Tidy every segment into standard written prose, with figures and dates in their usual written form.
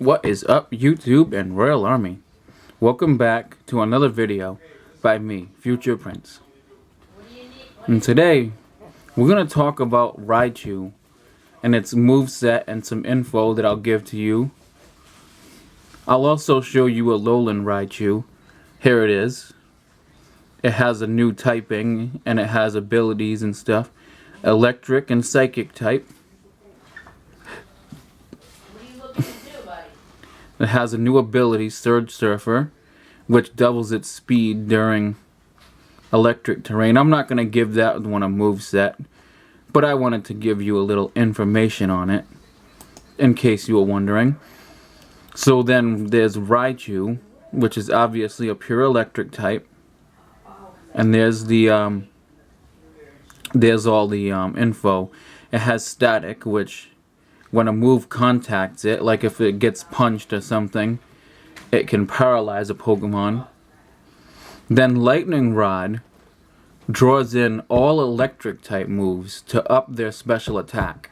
What is up, YouTube and Royal Army? Welcome back to another video by me, Future Prince. And today, we're going to talk about Raichu and its moveset and some info that I'll give to you. I'll also show you a Lowland Raichu. Here it is. It has a new typing and it has abilities and stuff. Electric and Psychic type. It has a new ability, Surge Surfer, which doubles its speed during electric terrain. I'm not going to give that one a moveset, but I wanted to give you a little information on it, in case you were wondering. So then there's Raichu, which is obviously a pure electric type, and there's the there's all the info. It has static, which when a move contacts it, like if it gets punched or something, it can paralyze a Pokemon. Then Lightning Rod draws in all electric type moves to up their special attack.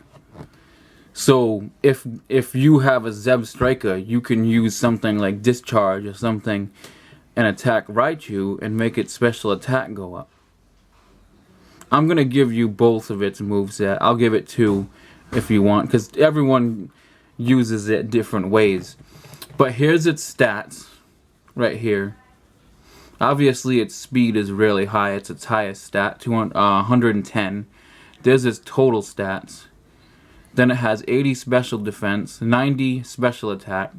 So if you have a Zeb Striker, you can use something like Discharge or something and attack Raichu and make its special attack go up. I'm going to give you both of its moveset. I'll give it two if you want, because everyone uses it different ways. But here's its stats right here. Obviously its speed is really high. It's its highest stat, 110. There's its total stats. Then it has 80 special defense, 90 special attack,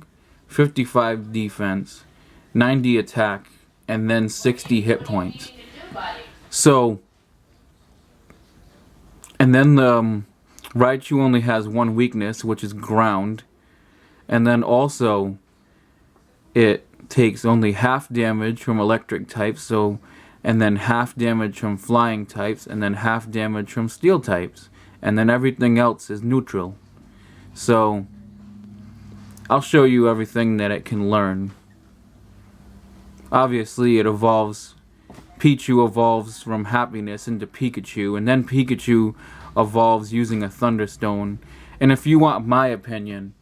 55 defense, 90 attack, and then 60 hit points. So, and then the Raichu only has one weakness, which is ground. And then also, it takes only half damage from electric types, and then half damage from flying types, and then half damage from steel types. And then everything else is neutral. So, I'll show you everything that it can learn. Obviously, it evolves. Pichu evolves from happiness into Pikachu, and then Pikachu evolves using a Thunderstone. And if you want my opinion,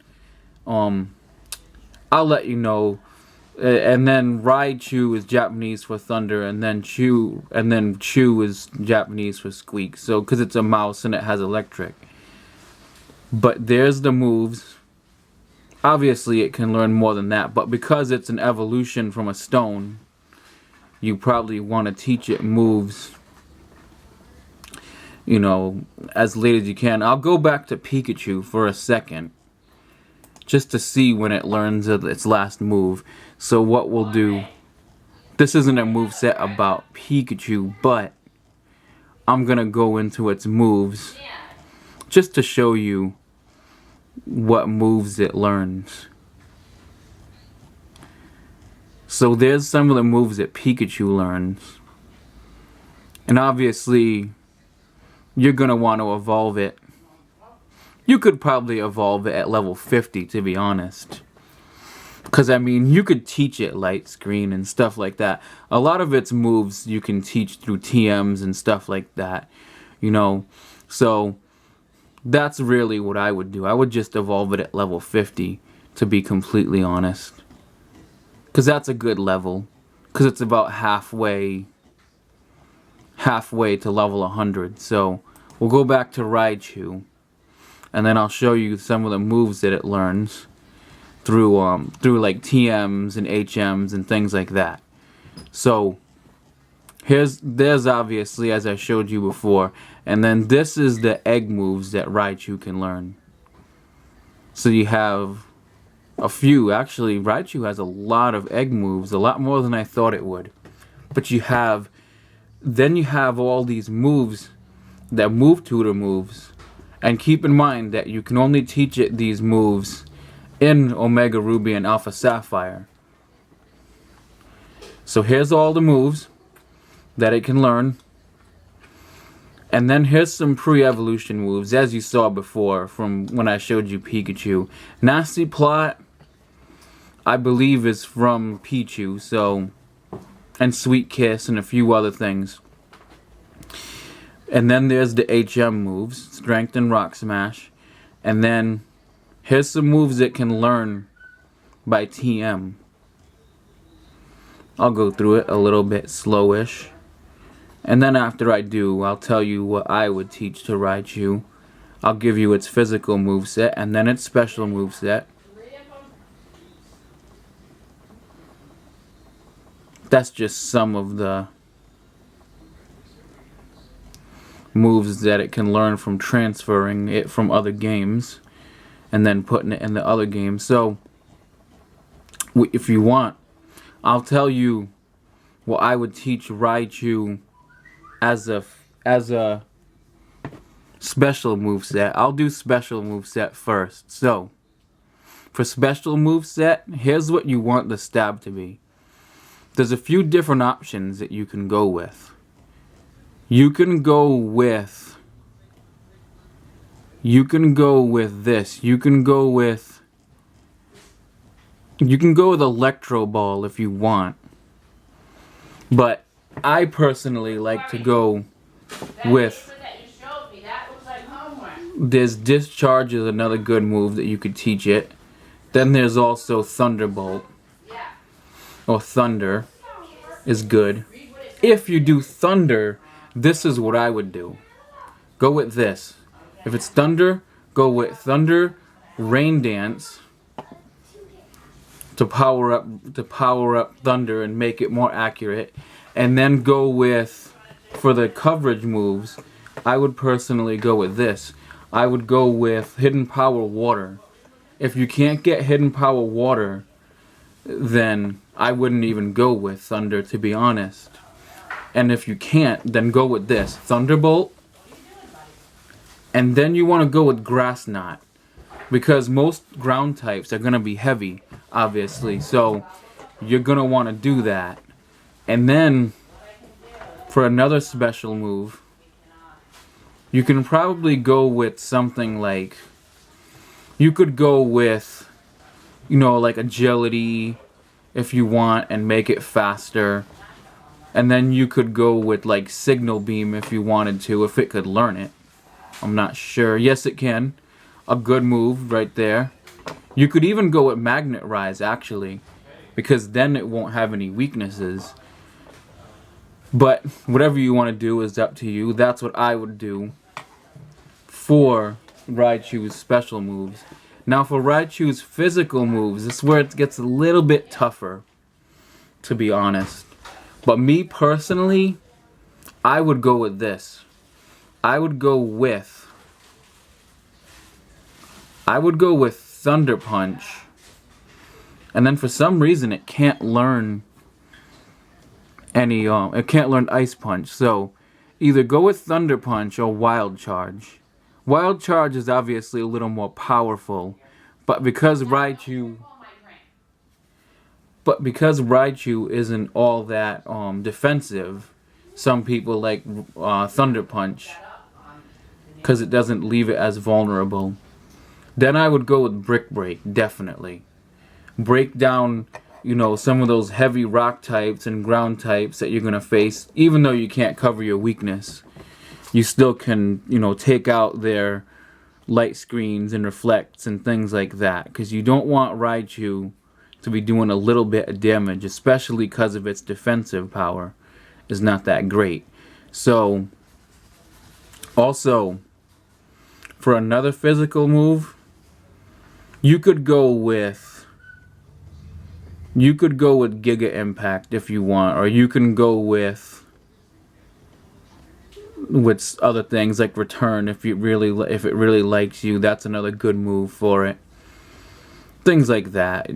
I'll let you know. And then Raichu is Japanese for thunder, and then Chu is Japanese for squeak. So, because it's a mouse and it has electric. But there's the moves. Obviously, it can learn more than that, but because it's an evolution from a stone, you probably want to teach it moves, you know, as late as you can. I'll go back to Pikachu for a second, just to see when it learns its last move. So what we'll do, this isn't a moveset about Pikachu, but I'm going to go into its moves, just to show you what moves it learns. So there's some of the moves that Pikachu learns. And obviously, you're going to want to evolve it. You could probably evolve it at level 50, to be honest. Because, I mean, you could teach it Light Screen and stuff like that. A lot of its moves you can teach through TMs and stuff like that. You know, so that's really what I would do. I would just evolve it at level 50, to be completely honest. Because that's a good level. Because it's about halfway to level 100. So we'll go back to Raichu, and then I'll show you some of the moves that it learns through like TMs and HMs and things like that. So there's obviously, as I showed you before, and then this is the egg moves that Raichu can learn. So you have a few. Actually, Raichu has a lot of egg moves, a lot more than I thought it would. But you have all these moves that move tutor moves. And keep in mind that you can only teach it these moves in Omega Ruby and Alpha Sapphire. So here's all the moves that it can learn. And then here's some pre-evolution moves, as you saw before from when I showed you Pikachu. Nasty Plot, I believe, is from Pichu, so, and Sweet Kiss and a few other things. And then there's the HM moves, Strength and Rock Smash. And then here's some moves it can learn by TM. I'll go through it a little bit slowish. And then after I do, I'll tell you what I would teach to Raichu. I'll give you its physical moveset and then its special moveset. That's just some of the moves that it can learn from transferring it from other games and then putting it in the other games. So if you want, I'll tell you what I would teach Raichu as a special moveset. I'll do special moveset first. So for special moveset, here's what you want the stab to be. There's a few different options that you can go with. You can go with this. You can go with Electro Ball if you want. But I personally like to go with this. Discharge is another good move that you could teach it. Then there's also Thunderbolt. Or Thunder is good. If you do Thunder, this is what I would do. Go with this. If it's Thunder, go with Thunder, Rain Dance to power up Thunder and make it more accurate. And then go with, for the coverage moves, I would personally go with this. I would go with Hidden Power Water. If you can't get Hidden Power Water, then I wouldn't even go with Thunder, to be honest. And if you can't, then go with this, Thunderbolt. And then you want to go with Grass Knot, because most ground types are going to be heavy, obviously. So you're going to want to do that. And then for another special move, you can probably go with something like, you could go with, like Agility if you want and make it faster. And then you could go with like Signal Beam if you wanted to, if it could learn it. I'm not sure. Yes, it can. A good move right there. You could even go with Magnet Rise, actually, because then it won't have any weaknesses. But whatever you want to do is up to you. That's what I would do for Raichu's special moves. Now for Raichu's physical moves, this is where it gets a little bit tougher, to be honest. But me personally, I would go with this. I would go with Thunder Punch. And then for some reason it can't learn it can't learn Ice Punch. So either go with Thunder Punch or Wild Charge. Wild Charge is obviously a little more powerful, but because Raichu isn't all that defensive, some people like Thunder Punch because it doesn't leave it as vulnerable. Then I would go with Brick Break, definitely. Break down, some of those heavy rock types and ground types that you're going to face, even though you can't cover your weakness. You still can, take out their light screens and reflects and things like that, because you don't want Raichu to be doing a little bit of damage, especially because of its defensive power is not that great. So, also, for another physical move, you could go with Giga Impact if you want, or you can go with other things like Return if it really likes you. That's another good move for it. Things like that,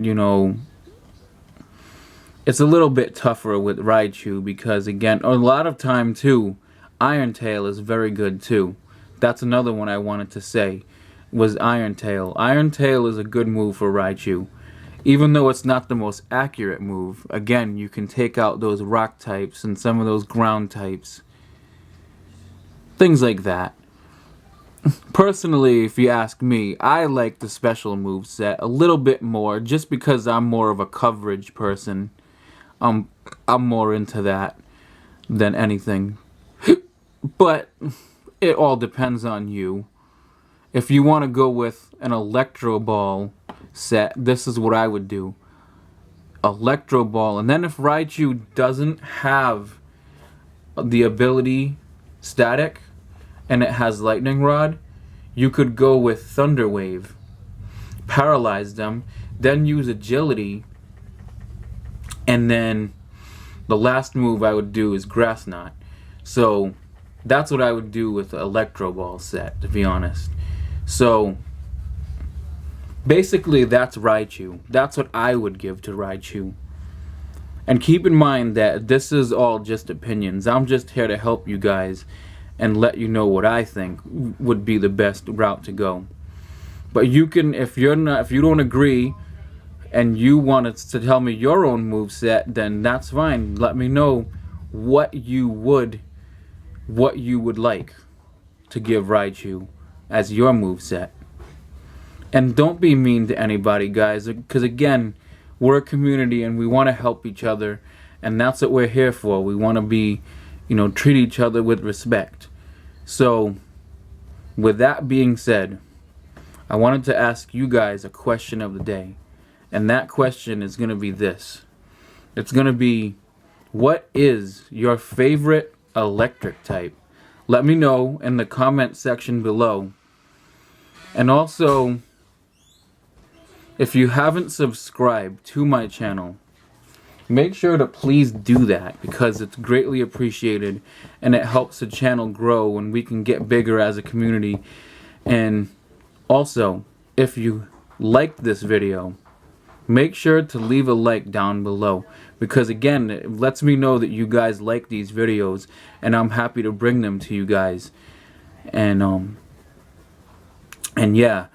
It's a little bit tougher with Raichu because, again, a lot of time too, Iron Tail is very good too. That's another one I wanted to say, was Iron Tail. Iron Tail is a good move for Raichu. Even though it's not the most accurate move, again, you can take out those rock types and some of those ground types. Things like that. Personally, if you ask me, I like the special move set a little bit more just because I'm more of a coverage person. I'm more into that than anything. But it all depends on you. If you want to go with an Electro Ball set, this is what I would do. Electro Ball. And then if Raichu doesn't have the ability Static and it has Lightning Rod, you could go with Thunder Wave, paralyze them, then use Agility, and then the last move I would do is Grass Knot. So that's what I would do with the Electro Ball set, to be honest. So basically that's Raichu. That's what I would give to Raichu. And keep in mind that this is all just opinions. I'm just here to help you guys and let you know what I think would be the best route to go. But you can, if you don't agree and you want to tell me your own moveset, then that's fine. Let me know what you would like to give Raichu as your moveset. And don't be mean to anybody, guys, because again, we're a community and we want to help each other, and that's what we're here for. We want to be, treat each other with respect. So with that being said, I wanted to ask you guys a question of the day. And that question is going to be this. It's going to be, what is your favorite electric type? Let me know in the comment section below. And also, if you haven't subscribed to my channel, make sure to please do that, because it's greatly appreciated and it helps the channel grow and we can get bigger as a community. And also, if you liked this video, make sure to leave a like down below, because again, it lets me know that you guys like these videos and I'm happy to bring them to you guys. And yeah,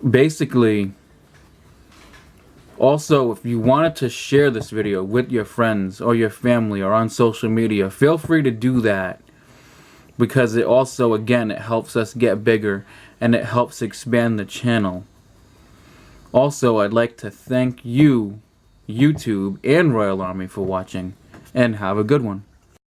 basically, also, if you wanted to share this video with your friends or your family or on social media, feel free to do that, because it also, again, it helps us get bigger and it helps expand the channel. Also, I'd like to thank you, YouTube and Royal Army, for watching, and have a good one.